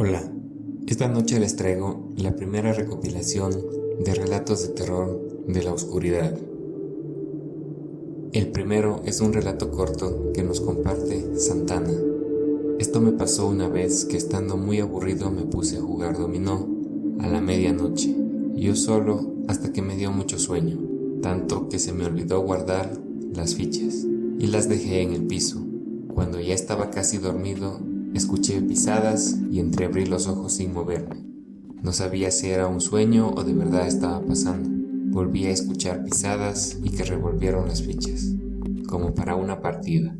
Hola, esta noche les traigo la primera recopilación de relatos de terror de la oscuridad. El primero es un relato corto que nos comparte Santana. Esto me pasó una vez que estando muy aburrido me puse a jugar dominó a la medianoche, yo solo hasta que me dio mucho sueño, tanto que se me olvidó guardar las fichas y las dejé en el piso. Cuando ya estaba casi dormido, escuché pisadas y entreabrí los ojos sin moverme. No sabía si era un sueño o de verdad estaba pasando. Volví a escuchar pisadas y que revolvieron las fichas, como para una partida.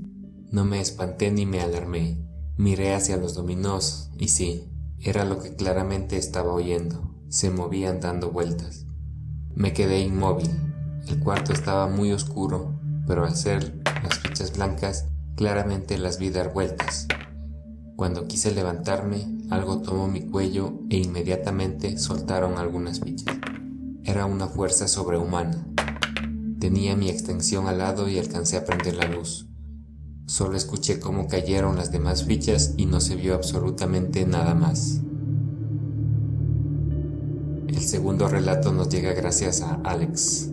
No me espanté ni me alarmé. Miré hacia los dominós y sí, era lo que claramente estaba oyendo. Se movían dando vueltas. Me quedé inmóvil. El cuarto estaba muy oscuro, pero al ser las fichas blancas, claramente las vi dar vueltas. Cuando quise levantarme, algo tomó mi cuello e inmediatamente soltaron algunas fichas. Era una fuerza sobrehumana. Tenía mi extensión al lado y alcancé a prender la luz. Solo escuché cómo cayeron las demás fichas y no se vio absolutamente nada más. El segundo relato nos llega gracias a Alex.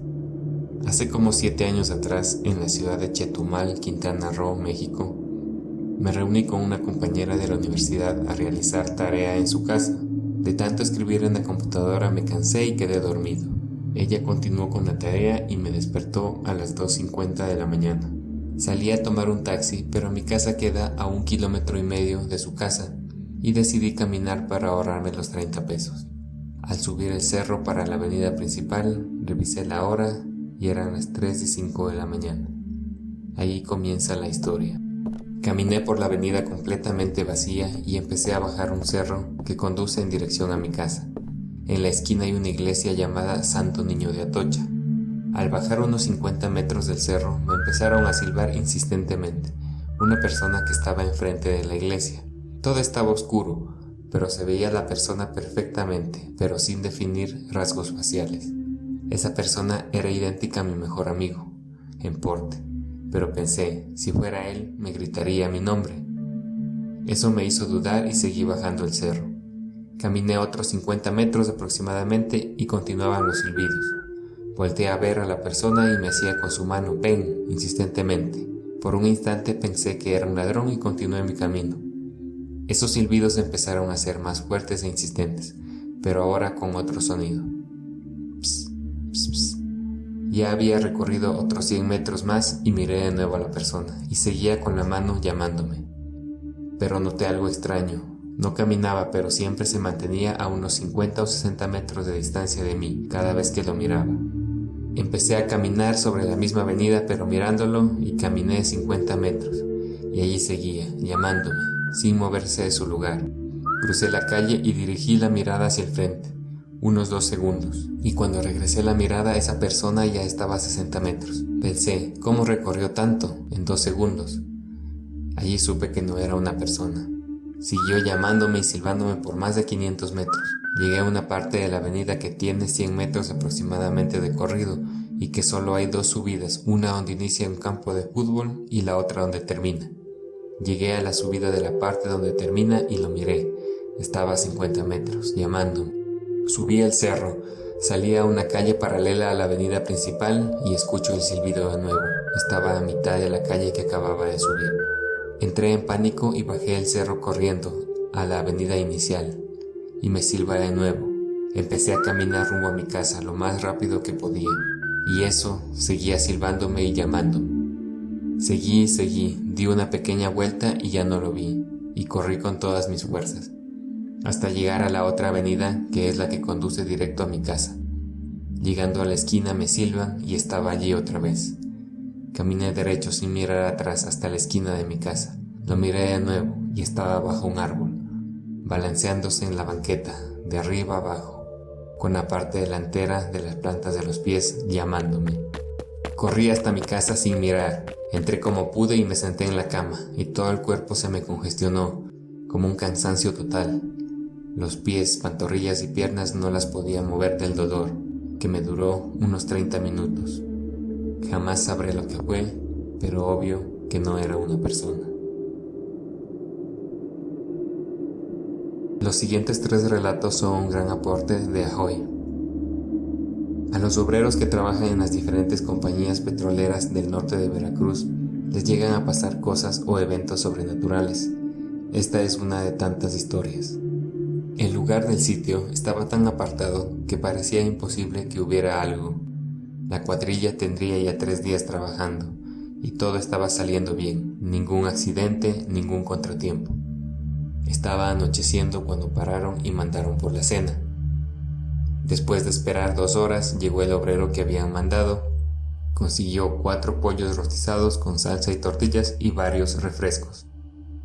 Hace como 7 años atrás, en la ciudad de Chetumal, Quintana Roo, México, me reuní con una compañera de la universidad a realizar tarea en su casa. De tanto escribir en la computadora me cansé y quedé dormido. Ella continuó con la tarea y me despertó a las 2:50 de la mañana. Salí a tomar un taxi, pero mi casa queda a 1,5 kilómetros de su casa y decidí caminar para ahorrarme los 30 pesos. Al subir el cerro para la avenida principal, revisé la hora y eran las 3:05 de la mañana. Allí comienza la historia. Caminé por la avenida completamente vacía y empecé a bajar un cerro que conduce en dirección a mi casa. En la esquina hay una iglesia llamada Santo Niño de Atocha. Al bajar unos 50 metros del cerro me empezaron a silbar insistentemente una persona que estaba enfrente de la iglesia. Todo estaba oscuro, pero se veía la persona perfectamente, pero sin definir rasgos faciales. Esa persona era idéntica a mi mejor amigo, en porte. Pero pensé, si fuera él, me gritaría mi nombre. Eso me hizo dudar y seguí bajando el cerro. Caminé otros 50 metros aproximadamente y continuaban los silbidos. Volteé a ver a la persona y me hacía con su mano ven, insistentemente. Por un instante pensé que era un ladrón y continué mi camino. Esos silbidos empezaron a ser más fuertes e insistentes, pero ahora con otro sonido. Psst, psst, psst. Ya había recorrido otros 100 metros más y miré de nuevo a la persona y seguía con la mano llamándome. Pero noté algo extraño. No caminaba, pero siempre se mantenía a unos 50 o 60 metros de distancia de mí cada vez que lo miraba. Empecé a caminar sobre la misma avenida, pero mirándolo, y caminé 50 metros. Y allí seguía, llamándome, sin moverse de su lugar. Crucé la calle y dirigí la mirada hacia el frente. Unos 2 segundos, y cuando regresé la mirada esa persona ya estaba a 60 metros. Pensé, ¿cómo recorrió tanto en 2 segundos? Allí supe que no era una persona. Siguió llamándome y silbándome por más de 500 metros. Llegué a una parte de la avenida que tiene 100 metros aproximadamente de corrido y que solo hay 2 subidas, una donde inicia un campo de fútbol y la otra donde termina. Llegué a la subida de la parte donde termina y lo miré. Estaba a 50 metros, llamándome. Subí el cerro, salí a una calle paralela a la avenida principal y escucho el silbido de nuevo. Estaba a mitad de la calle que acababa de subir. Entré en pánico y bajé el cerro corriendo a la avenida inicial y me silba de nuevo. Empecé a caminar rumbo a mi casa lo más rápido que podía y eso seguía silbándome y llamándome. Seguí, di una pequeña vuelta y ya no lo vi y corrí con todas mis fuerzas hasta llegar a la otra avenida que es la que conduce directo a mi casa. Llegando a la esquina me silban y estaba allí otra vez. Caminé derecho sin mirar atrás hasta la esquina de mi casa. Lo miré de nuevo y estaba bajo un árbol, balanceándose en la banqueta, de arriba abajo, con la parte delantera de las plantas de los pies llamándome. Corrí hasta mi casa sin mirar. Entré como pude y me senté en la cama y todo el cuerpo se me congestionó, como un cansancio total. Los pies, pantorrillas y piernas no las podía mover del dolor, que me duró unos 30 minutos. Jamás sabré lo que fue, pero obvio que no era una persona. Los siguientes 3 relatos son un gran aporte de Ahoy. A los obreros que trabajan en las diferentes compañías petroleras del norte de Veracruz les llegan a pasar cosas o eventos sobrenaturales. Esta es una de tantas historias. El lugar del sitio estaba tan apartado que parecía imposible que hubiera algo. La cuadrilla tendría ya 3 días trabajando y todo estaba saliendo bien, ningún accidente, ningún contratiempo. Estaba anocheciendo cuando pararon y mandaron por la cena. Después de esperar 2 horas, llegó el obrero que habían mandado. Consiguió 4 pollos rostizados con salsa y tortillas y varios refrescos.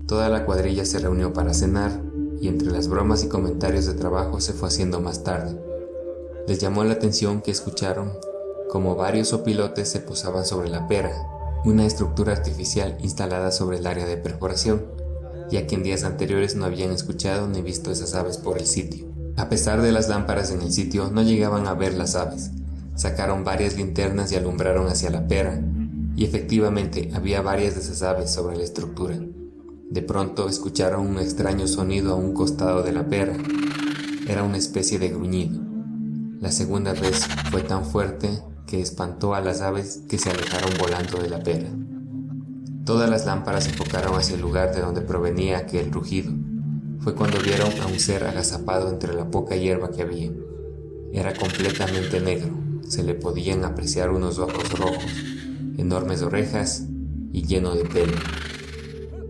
Toda la cuadrilla se reunió para cenar y entre las bromas y comentarios de trabajo se fue haciendo más tarde. Les llamó la atención que escucharon como varios opilotes se posaban sobre la pera, una estructura artificial instalada sobre el área de perforación, ya que en días anteriores no habían escuchado ni visto esas aves por el sitio. A pesar de las lámparas en el sitio, no llegaban a ver las aves. Sacaron varias linternas y alumbraron hacia la pera, y efectivamente había varias de esas aves sobre la estructura. De pronto escucharon un extraño sonido a un costado de la pera. Era una especie de gruñido. La segunda vez fue tan fuerte que espantó a las aves que se alejaron volando de la pera. Todas las lámparas se enfocaron hacia el lugar de donde provenía aquel rugido. Fue cuando vieron a un ser agazapado entre la poca hierba que había. Era completamente negro, se le podían apreciar unos ojos rojos, enormes orejas y lleno de pelo.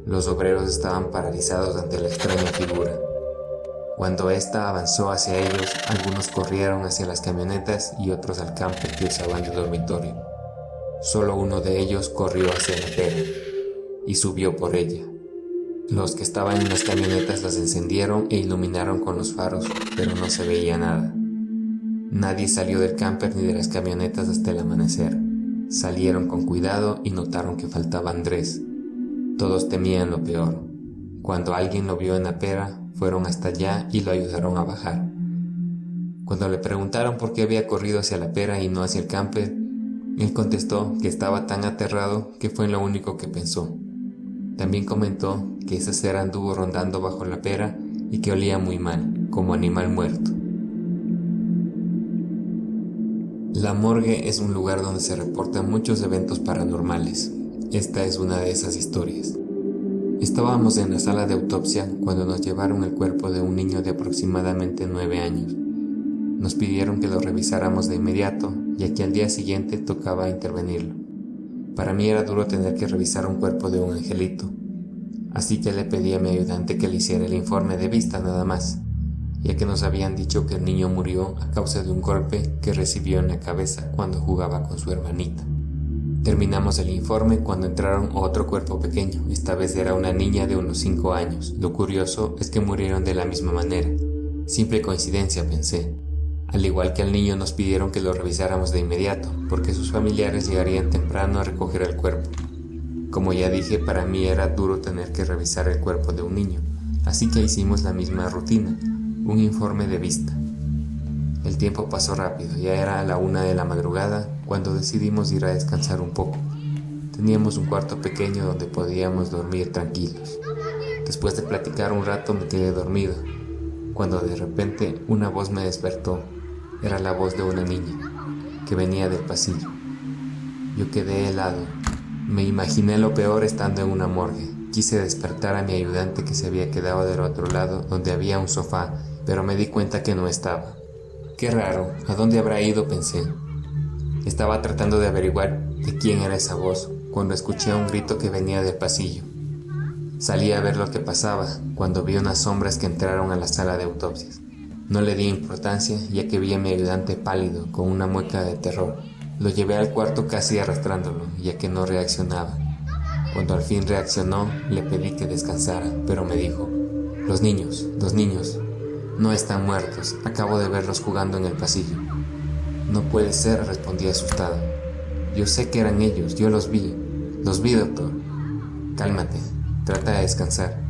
Los obreros estaban paralizados ante la extraña figura. Cuando ésta avanzó hacia ellos, algunos corrieron hacia las camionetas y otros al camper que usaban de dormitorio. Solo uno de ellos corrió hacia la pera y subió por ella. Los que estaban en las camionetas las encendieron e iluminaron con los faros, pero no se veía nada. Nadie salió del camper ni de las camionetas hasta el amanecer. Salieron con cuidado y notaron que faltaba Andrés. Todos temían lo peor. Cuando alguien lo vio en la pera, fueron hasta allá y lo ayudaron a bajar. Cuando le preguntaron por qué había corrido hacia la pera y no hacia el camper, él contestó que estaba tan aterrado que fue en lo único que pensó. También comentó que ese ser anduvo rondando bajo la pera y que olía muy mal, como animal muerto. La morgue es un lugar donde se reportan muchos eventos paranormales. Esta es una de esas historias. Estábamos en la sala de autopsia cuando nos llevaron el cuerpo de un niño de aproximadamente 9 años. Nos pidieron que lo revisáramos de inmediato, ya que al día siguiente tocaba intervenirlo. Para mí era duro tener que revisar un cuerpo de un angelito, así que le pedí a mi ayudante que le hiciera el informe de vista nada más, ya que nos habían dicho que el niño murió a causa de un golpe que recibió en la cabeza cuando jugaba con su hermanita. Terminamos el informe cuando entraron otro cuerpo pequeño. Esta vez era una niña de unos 5 años. Lo curioso es que murieron de la misma manera. Simple coincidencia, pensé. Al igual que al niño nos pidieron que lo revisáramos de inmediato, porque sus familiares llegarían temprano a recoger el cuerpo. Como ya dije, para mí era duro tener que revisar el cuerpo de un niño, así que hicimos la misma rutina, un informe de vista. El tiempo pasó rápido, ya era la 1 de la madrugada cuando decidimos ir a descansar un poco. Teníamos un cuarto pequeño donde podíamos dormir tranquilos. Después de platicar un rato me quedé dormido, cuando de repente una voz me despertó. Era la voz de una niña, que venía del pasillo. Yo quedé helado. Me imaginé lo peor estando en una morgue. Quise despertar a mi ayudante que se había quedado del otro lado, donde había un sofá, pero me di cuenta que no estaba. Qué raro, ¿a dónde habrá ido?, pensé. Estaba tratando de averiguar de quién era esa voz, cuando escuché un grito que venía del pasillo. Salí a ver lo que pasaba, cuando vi unas sombras que entraron a la sala de autopsias. No le di importancia, ya que vi a mi ayudante pálido, con una mueca de terror. Lo llevé al cuarto casi arrastrándolo, ya que no reaccionaba. Cuando al fin reaccionó, le pedí que descansara, pero me dijo: los niños, no están muertos, acabo de verlos jugando en el pasillo. No puede ser, respondí asustado. Yo sé que eran ellos, yo los vi, doctor. Cálmate, trata de descansar.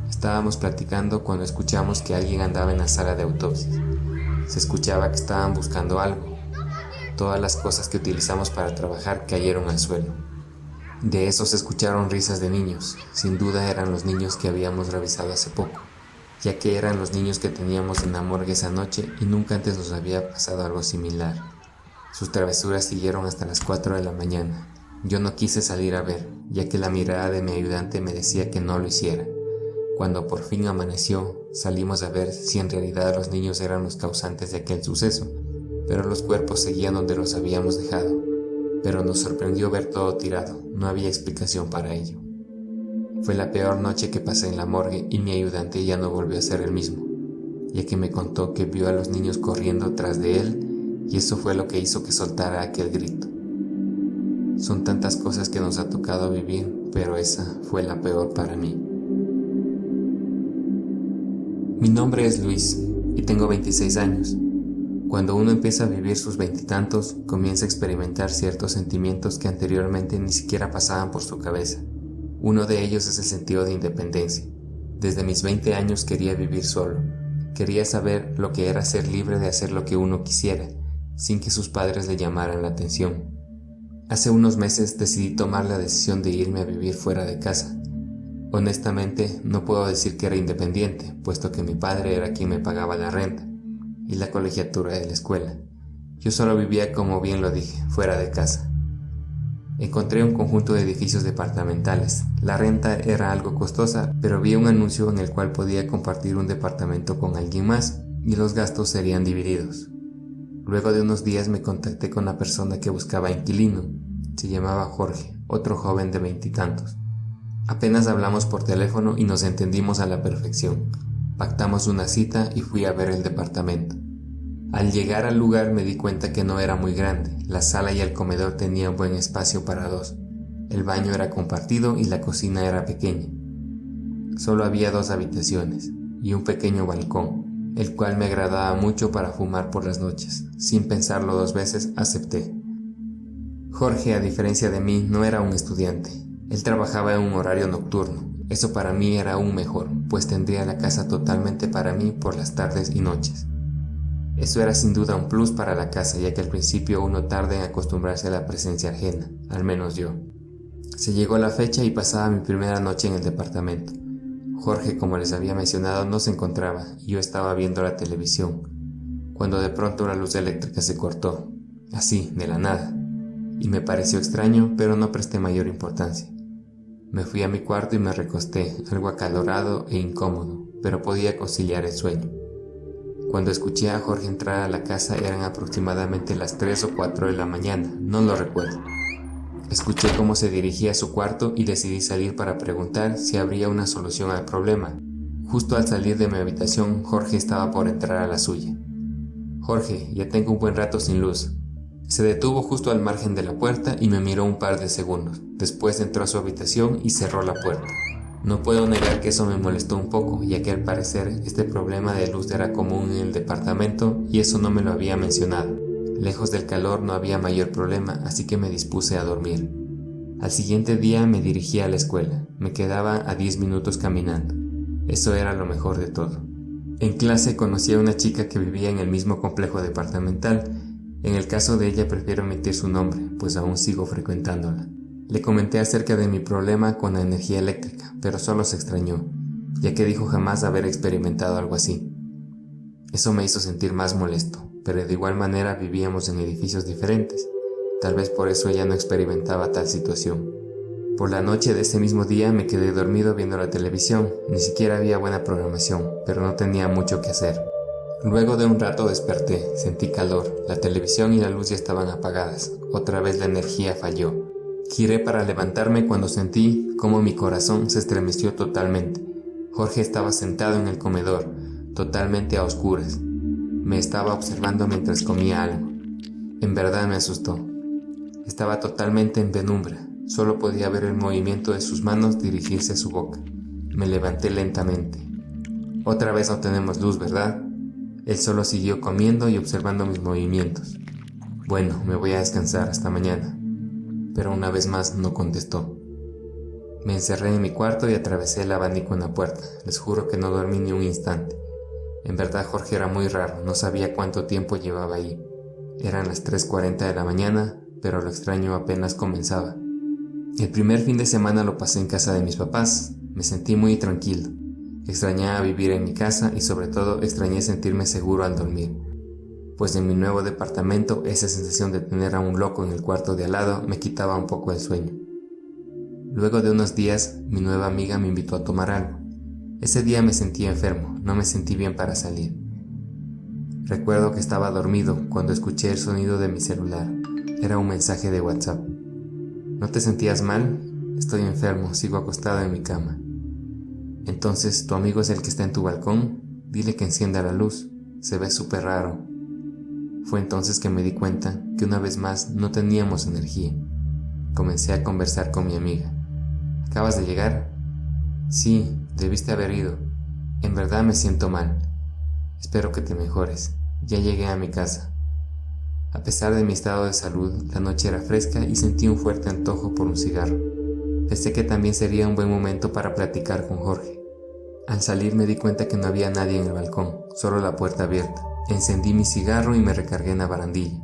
Estábamos platicando cuando escuchamos que alguien andaba en la sala de autopsias. Se escuchaba que estaban buscando algo. Todas las cosas que utilizamos para trabajar cayeron al suelo. De eso se escucharon risas de niños. Sin duda eran los niños que habíamos revisado hace poco. ya que eran los niños que teníamos en la morgue esa noche y nunca antes nos había pasado algo similar. Sus travesuras siguieron hasta las 4 de la mañana. Yo no quise salir a ver, ya que la mirada de mi ayudante me decía que no lo hiciera. Cuando por fin amaneció, salimos a ver si en realidad los niños eran los causantes de aquel suceso, pero los cuerpos seguían donde los habíamos dejado. Pero nos sorprendió ver todo tirado, no había explicación para ello. Fue la peor noche que pasé en la morgue y mi ayudante ya no volvió a ser el mismo, ya que me contó que vio a los niños corriendo tras de él y eso fue lo que hizo que soltara aquel grito. Son tantas cosas que nos ha tocado vivir, pero esa fue la peor para mí. Mi nombre es Luis y tengo 26 años. Cuando uno empieza a vivir sus veintitantos, comienza a experimentar ciertos sentimientos que anteriormente ni siquiera pasaban por su cabeza. Uno de ellos es el sentido de independencia. Desde mis 20 años quería vivir solo. Quería saber lo que era ser libre de hacer lo que uno quisiera, sin que sus padres le llamaran la atención. Hace unos meses decidí tomar la decisión de irme a vivir fuera de casa. Honestamente, no puedo decir que era independiente, puesto que mi padre era quien me pagaba la renta y la colegiatura de la escuela. Yo solo vivía, como bien lo dije, fuera de casa. Encontré un conjunto de edificios departamentales. La renta era algo costosa, pero vi un anuncio en el cual podía compartir un departamento con alguien más y los gastos serían divididos. Luego de unos días me contacté con la persona que buscaba inquilino. Se llamaba Jorge, otro joven de 20 y tantos. Apenas hablamos por teléfono y nos entendimos a la perfección. Pactamos una cita y fui a ver el departamento. Al llegar al lugar me di cuenta que no era muy grande. La sala y el comedor tenían buen espacio para dos. El baño era compartido y la cocina era pequeña. Solo había 2 habitaciones y un pequeño balcón, el cual me agradaba mucho para fumar por las noches. Sin pensarlo 2 veces, acepté. Jorge, a diferencia de mí, no era un estudiante. Él trabajaba en un horario nocturno. Eso para mí era aún mejor, pues tendría la casa totalmente para mí por las tardes y noches. Eso era sin duda un plus para la casa, ya que al principio uno tarda en acostumbrarse a la presencia ajena, al menos yo. Se llegó la fecha y pasaba mi primera noche en el departamento. Jorge, como les había mencionado, no se encontraba y yo estaba viendo la televisión, cuando de pronto la luz eléctrica se cortó, así, de la nada, y me pareció extraño, pero no presté mayor importancia. Me fui a mi cuarto y me recosté, algo acalorado e incómodo, pero podía conciliar el sueño. Cuando escuché a Jorge entrar a la casa eran aproximadamente las 3 o 4 de la mañana, no lo recuerdo. Escuché cómo se dirigía a su cuarto y decidí salir para preguntar si habría una solución al problema. Justo al salir de mi habitación, Jorge estaba por entrar a la suya. «Jorge, ya tengo un buen rato sin luz». Se detuvo justo al margen de la puerta y me miró un par de segundos. Después entró a su habitación y cerró la puerta. No puedo negar que eso me molestó un poco, ya que al parecer este problema de luz era común en el departamento y eso no me lo había mencionado. Lejos del calor no había mayor problema, así que me dispuse a dormir. Al siguiente día me dirigí a la escuela. Me quedaba a 10 minutos caminando. Eso era lo mejor de todo. En clase conocí a una chica que vivía en el mismo complejo departamental. En el caso de ella prefiero omitir su nombre, pues aún sigo frecuentándola. Le comenté acerca de mi problema con la energía eléctrica, pero solo se extrañó, ya que dijo jamás haber experimentado algo así. Eso me hizo sentir más molesto, pero de igual manera vivíamos en edificios diferentes. Tal vez por eso ella no experimentaba tal situación. Por la noche de ese mismo día me quedé dormido viendo la televisión. Ni siquiera había buena programación, pero no tenía mucho que hacer. Luego de un rato desperté, sentí calor, la televisión y la luz ya estaban apagadas, otra vez la energía falló. Giré para levantarme cuando sentí cómo mi corazón se estremeció totalmente. Jorge estaba sentado en el comedor, totalmente a oscuras. Me estaba observando mientras comía algo. En verdad me asustó. Estaba totalmente en penumbra, solo podía ver el movimiento de sus manos dirigirse a su boca. Me levanté lentamente. Otra vez no tenemos luz, ¿verdad? Él solo siguió comiendo y observando mis movimientos. Bueno, me voy a descansar hasta mañana. Pero una vez más no contestó. Me encerré en mi cuarto y atravesé el abanico en la puerta. Les juro que no dormí ni un instante. En verdad Jorge era muy raro, no sabía cuánto tiempo llevaba ahí. Eran las 3:40 de la mañana, pero lo extraño apenas comenzaba. El primer fin de semana lo pasé en casa de mis papás. Me sentí muy tranquilo. Extrañaba vivir en mi casa y sobre todo extrañé sentirme seguro al dormir, pues en mi nuevo departamento esa sensación de tener a un loco en el cuarto de al lado me quitaba un poco el sueño. Luego de unos días, mi nueva amiga me invitó a tomar algo. Ese día me sentí enfermo, no me sentí bien para salir. Recuerdo que estaba dormido cuando escuché el sonido de mi celular. Era un mensaje de WhatsApp. ¿No te sentías mal? Estoy enfermo, sigo acostado en mi cama. Entonces, ¿tu amigo es el que está en tu balcón? Dile que encienda la luz, se ve súper raro. Fue entonces que me di cuenta que una vez más no teníamos energía. Comencé a conversar con mi amiga. ¿Acabas de llegar? Sí, debiste haber ido. En verdad me siento mal. Espero que te mejores. Ya llegué a mi casa. A pesar de mi estado de salud, la noche era fresca y sentí un fuerte antojo por un cigarro. Pensé que también sería un buen momento para platicar con Jorge. Al salir me di cuenta que no había nadie en el balcón, solo la puerta abierta. Encendí mi cigarro y me recargué en la barandilla.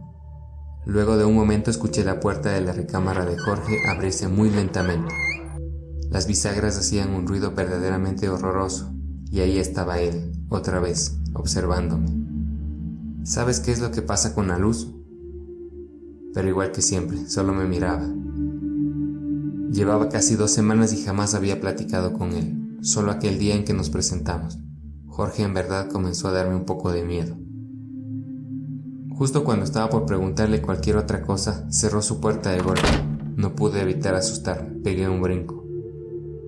Luego de un momento escuché la puerta de la recámara de Jorge abrirse muy lentamente. Las bisagras hacían un ruido verdaderamente horroroso, y ahí estaba él, otra vez, observándome. ¿Sabes qué es lo que pasa con la luz? Pero igual que siempre, solo me miraba. Llevaba casi 2 semanas y jamás había platicado con él, solo aquel día en que nos presentamos. Jorge en verdad comenzó a darme un poco de miedo. Justo cuando estaba por preguntarle cualquier otra cosa, cerró su puerta de golpe. No pude evitar asustarme, pegué un brinco.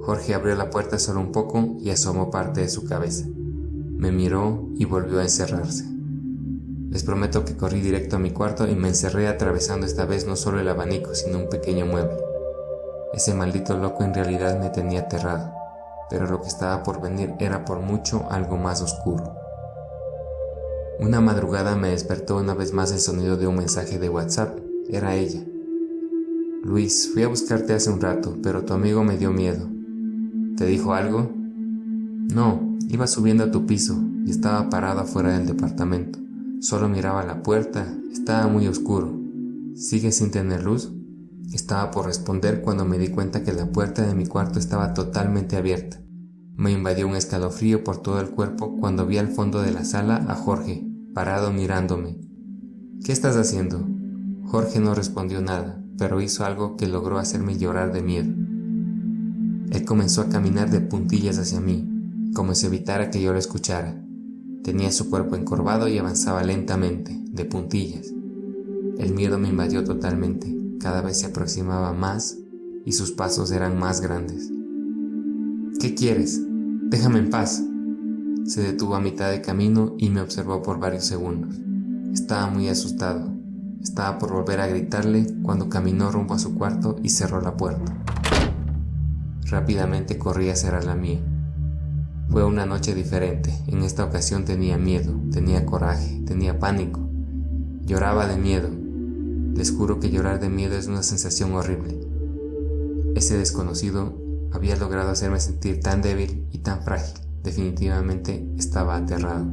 Jorge abrió la puerta solo un poco y asomó parte de su cabeza. Me miró y volvió a encerrarse. Les prometo que corrí directo a mi cuarto y me encerré atravesando esta vez no solo el abanico, sino un pequeño mueble. Ese maldito loco en realidad me tenía aterrado, pero lo que estaba por venir era por mucho algo más oscuro. Una madrugada me despertó una vez más el sonido de un mensaje de WhatsApp. Era ella. Luis, fui a buscarte hace un rato, pero tu amigo me dio miedo. ¿Te dijo algo? No, iba subiendo a tu piso y estaba parado afuera del departamento. Solo miraba la puerta, estaba muy oscuro. ¿Sigues sin tener luz? Estaba por responder cuando me di cuenta que la puerta de mi cuarto estaba totalmente abierta. Me invadió un escalofrío por todo el cuerpo cuando vi al fondo de la sala a Jorge, parado mirándome. ¿Qué estás haciendo? Jorge no respondió nada, pero hizo algo que logró hacerme llorar de miedo. Él comenzó a caminar de puntillas hacia mí, como si evitara que yo lo escuchara. Tenía su cuerpo encorvado y avanzaba lentamente, de puntillas. El miedo me invadió totalmente, cada vez se aproximaba más y sus pasos eran más grandes. ¿Qué quieres? Déjame en paz. Se detuvo a mitad de camino y me observó por varios segundos. Estaba muy asustado. Estaba por volver a gritarle cuando caminó rumbo a su cuarto y cerró la puerta. Rápidamente corrí a cerrar la mía. Fue una noche diferente. En esta ocasión tenía miedo, tenía coraje, tenía pánico. Lloraba de miedo. Les juro que llorar de miedo es una sensación horrible. Ese desconocido había logrado hacerme sentir tan débil y tan frágil. Definitivamente estaba aterrado.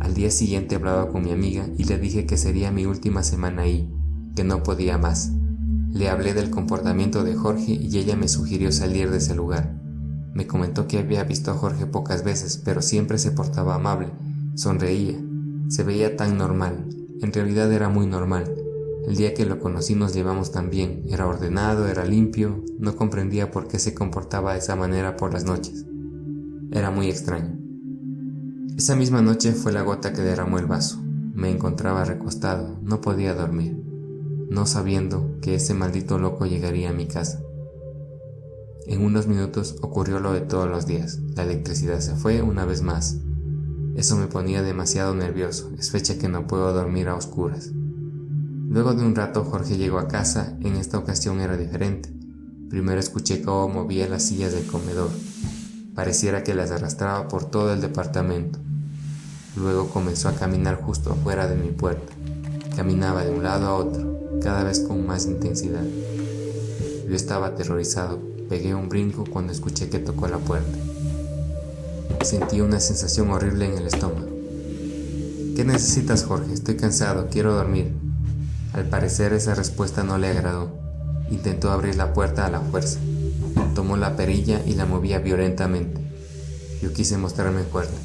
Al día siguiente hablaba con mi amiga y le dije que sería mi última semana ahí, que no podía más. Le hablé del comportamiento de Jorge y ella me sugirió salir de ese lugar. Me comentó que había visto a Jorge pocas veces, pero siempre se portaba amable, sonreía, se veía tan normal. En realidad era muy normal. El día que lo conocí nos llevamos tan bien, era ordenado, era limpio, no comprendía por qué se comportaba de esa manera por las noches. Era muy extraño. Esa misma noche fue la gota que derramó el vaso. Me encontraba recostado, no podía dormir, no sabiendo que ese maldito loco llegaría a mi casa. En unos minutos ocurrió lo de todos los días, la electricidad se fue una vez más. Eso me ponía demasiado nervioso, es fecha que no puedo dormir a oscuras. Luego de un rato Jorge llegó a casa, en esta ocasión era diferente. Primero escuché cómo movía las sillas del comedor. Pareciera que las arrastraba por todo el departamento. Luego comenzó a caminar justo afuera de mi puerta. Caminaba de un lado a otro, cada vez con más intensidad. Yo estaba aterrorizado, pegué un brinco cuando escuché que tocó la puerta. Sentí una sensación horrible en el estómago. ¿Qué necesitas, Jorge? Estoy cansado, quiero dormir. Al parecer esa respuesta no le agradó. Intentó abrir la puerta a la fuerza. Tomó la perilla y la movía violentamente. Yo quise mostrarme fuerte.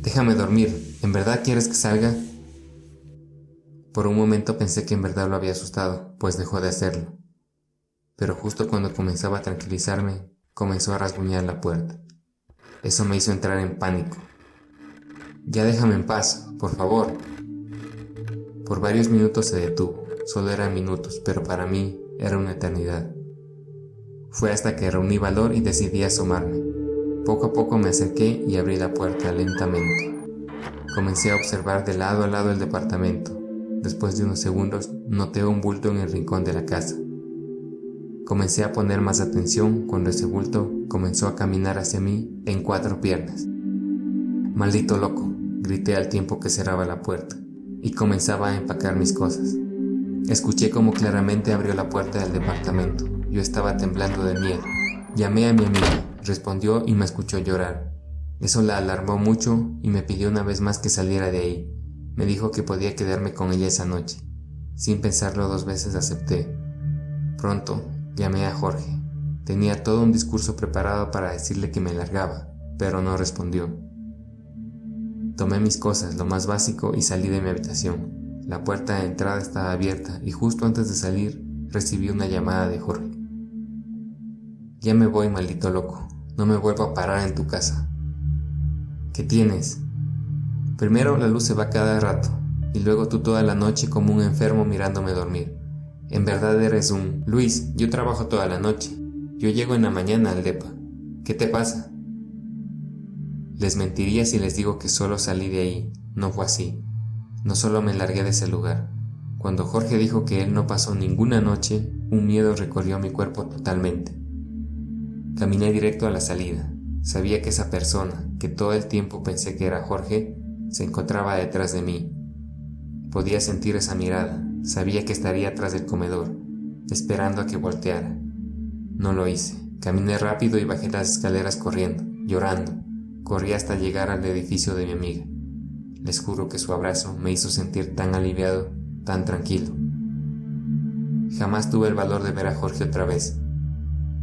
Déjame dormir, ¿en verdad quieres que salga? Por un momento pensé que en verdad lo había asustado, pues dejó de hacerlo. Pero justo cuando comenzaba a tranquilizarme, comenzó a rasguñar la puerta. Eso me hizo entrar en pánico. Ya déjame en paz, por favor. Por varios minutos se detuvo, solo eran minutos, pero para mí era una eternidad. Fue hasta que reuní valor y decidí asomarme. Poco a poco me acerqué y abrí la puerta lentamente. Comencé a observar de lado a lado el departamento. Después de unos segundos, noté un bulto en el rincón de la casa. Comencé a poner más atención cuando ese bulto comenzó a caminar hacia mí en 4 piernas. «Maldito loco», grité al tiempo que cerraba la puerta y comenzaba a empacar mis cosas. Escuché cómo claramente abrió la puerta del departamento. Yo estaba temblando de miedo. Llamé a mi amiga, respondió y me escuchó llorar. Eso la alarmó mucho y me pidió una vez más que saliera de ahí. Me dijo que podía quedarme con ella esa noche. Sin pensarlo 2 veces acepté. Pronto llamé a Jorge. Tenía todo un discurso preparado para decirle que me largaba, pero no respondió. Tomé mis cosas, lo más básico, y salí de mi habitación. La puerta de entrada estaba abierta y justo antes de salir recibí una llamada de Jorge. «Ya me voy, maldito loco. No me vuelvo a parar en tu casa». «¿Qué tienes?» «Primero la luz se va cada rato y luego tú toda la noche como un enfermo mirándome dormir. En verdad eres un... Luis, yo trabajo toda la noche. Yo llego en la mañana al depa. ¿Qué te pasa?» Les mentiría si les digo que solo salí de ahí. No fue así. No solo me largué de ese lugar. Cuando Jorge dijo que él no pasó ninguna noche, un miedo recorrió mi cuerpo totalmente. Caminé directo a la salida. Sabía que esa persona, que todo el tiempo pensé que era Jorge, se encontraba detrás de mí. Podía sentir esa mirada. Sabía que estaría atrás del comedor, esperando a que volteara. No lo hice. Caminé rápido y bajé las escaleras corriendo, llorando. Corrí hasta llegar al edificio de mi amiga. Les juro que su abrazo me hizo sentir tan aliviado, tan tranquilo. Jamás tuve el valor de ver a Jorge otra vez.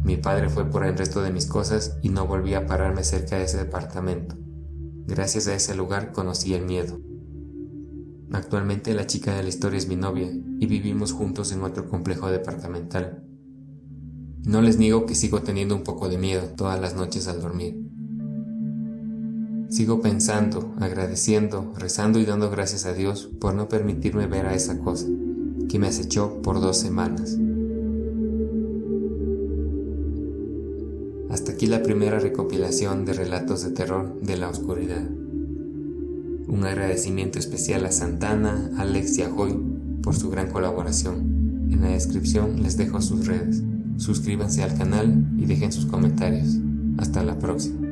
Mi padre fue por el resto de mis cosas y no volví a pararme cerca de ese departamento. Gracias a ese lugar conocí el miedo. Actualmente la chica de la historia es mi novia y vivimos juntos en otro complejo departamental. No les niego que sigo teniendo un poco de miedo todas las noches al dormir. Sigo pensando, agradeciendo, rezando y dando gracias a Dios por no permitirme ver a esa cosa que me acechó por 2 semanas. Hasta aquí la primera recopilación de relatos de terror de la oscuridad. Un agradecimiento especial a Santana, Alex y a Joy por su gran colaboración. En la descripción les dejo sus redes. Suscríbanse al canal y dejen sus comentarios. Hasta la próxima.